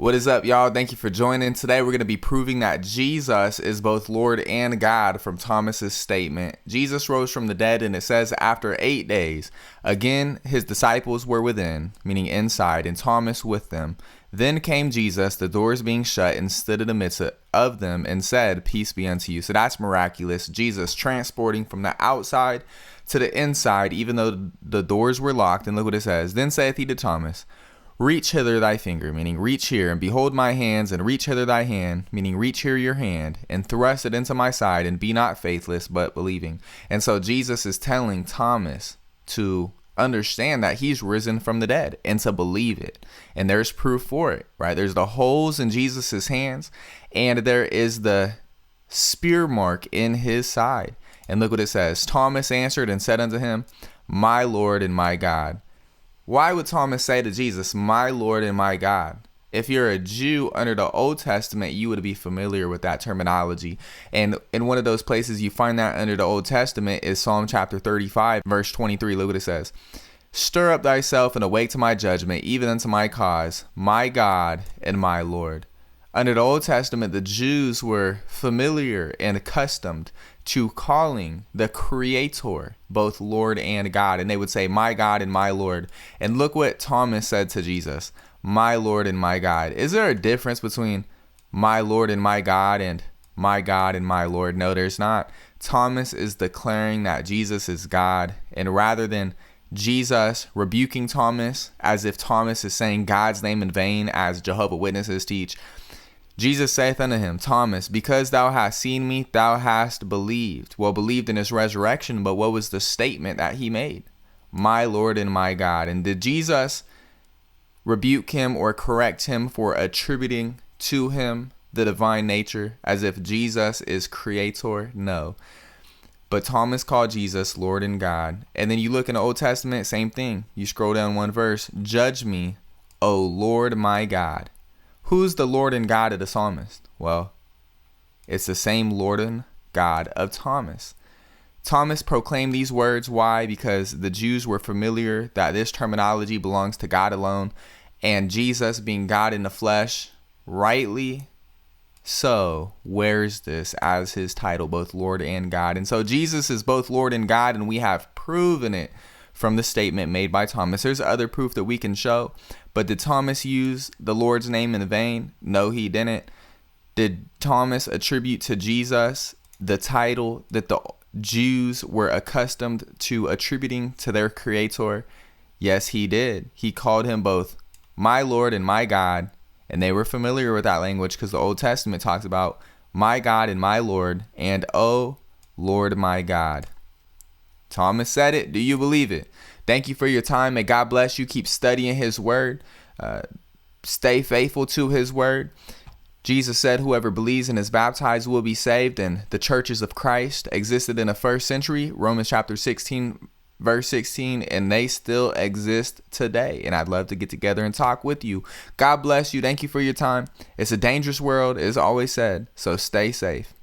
What is up, y'all? Thank you for joining. Today we're going to be proving that Jesus is both Lord and God from Thomas's statement. Jesus rose from the dead, and it says after 8 days. Again, his disciples were within, meaning inside, and Thomas with them. Then came Jesus, the doors being shut, and stood in the midst of them and said, "Peace be unto you." So that's miraculous. Jesus transporting from the outside to the inside, even though the doors were locked. And look what it says. Then saith he to Thomas, "Reach hither thy finger," meaning reach here, and behold my hands, and reach hither thy hand, meaning reach here your hand, and thrust it into my side, and be not faithless, but believing. And so Jesus is telling Thomas to understand that he's risen from the dead and to believe it. And there's proof for it, right? There's the holes in Jesus's hands, and there is the spear mark in his side. And look what it says. Thomas answered and said unto him, "My Lord and my God." Why would Thomas say to Jesus, "My Lord and my God"? If you're a Jew under the Old Testament, you would be familiar with that terminology. And in one of those places you find that under the Old Testament is Psalm chapter 35, verse 23. Look what it says. "Stir up thyself and awake to my judgment, even unto my cause, my God and my Lord." Under the Old Testament, the Jews were familiar and accustomed to calling the Creator both Lord and God. And they would say, "My God and my Lord." And look what Thomas said to Jesus, "My Lord and my God." Is there a difference between my Lord and my God and my God and my Lord? No, there's not. Thomas is declaring that Jesus is God. And rather than Jesus rebuking Thomas as if Thomas is saying God's name in vain, as Jehovah Witnesses teach, Jesus saith unto him, "Thomas, because thou hast seen me, thou hast believed." Well, believed in his resurrection, but what was the statement that he made? "My Lord and my God." And did Jesus rebuke him or correct him for attributing to him the divine nature as if Jesus is Creator? No. But Thomas called Jesus Lord and God. And then you look in the Old Testament, same thing. You scroll down one verse. "Judge me, O Lord my God." Who's the Lord and God of the psalmist? Well, it's the same Lord and God of Thomas. Thomas proclaimed these words. Why? Because the Jews were familiar that this terminology belongs to God alone. And Jesus, being God in the flesh, rightly so wears this as his title, both Lord and God. And so Jesus is both Lord and God, and we have proven it from the statement made by Thomas. There's other proof that we can show, but did Thomas use the Lord's name in vain? No, he didn't. Did Thomas attribute to Jesus the title that the Jews were accustomed to attributing to their Creator? Yes, he did. He called him both my Lord and my God, and they were familiar with that language because the Old Testament talks about my God and my Lord, and "O Lord my God." Thomas said it. Do you believe it? Thank you for your time. May God bless you. Keep studying his word. Stay faithful to his word. Jesus said whoever believes and is baptized will be saved. And the churches of Christ existed in the first century, Romans chapter 16, verse 16, and they still exist today. And I'd love to get together and talk with you. God bless you. Thank you for your time. It's a dangerous world, as always said, so stay safe.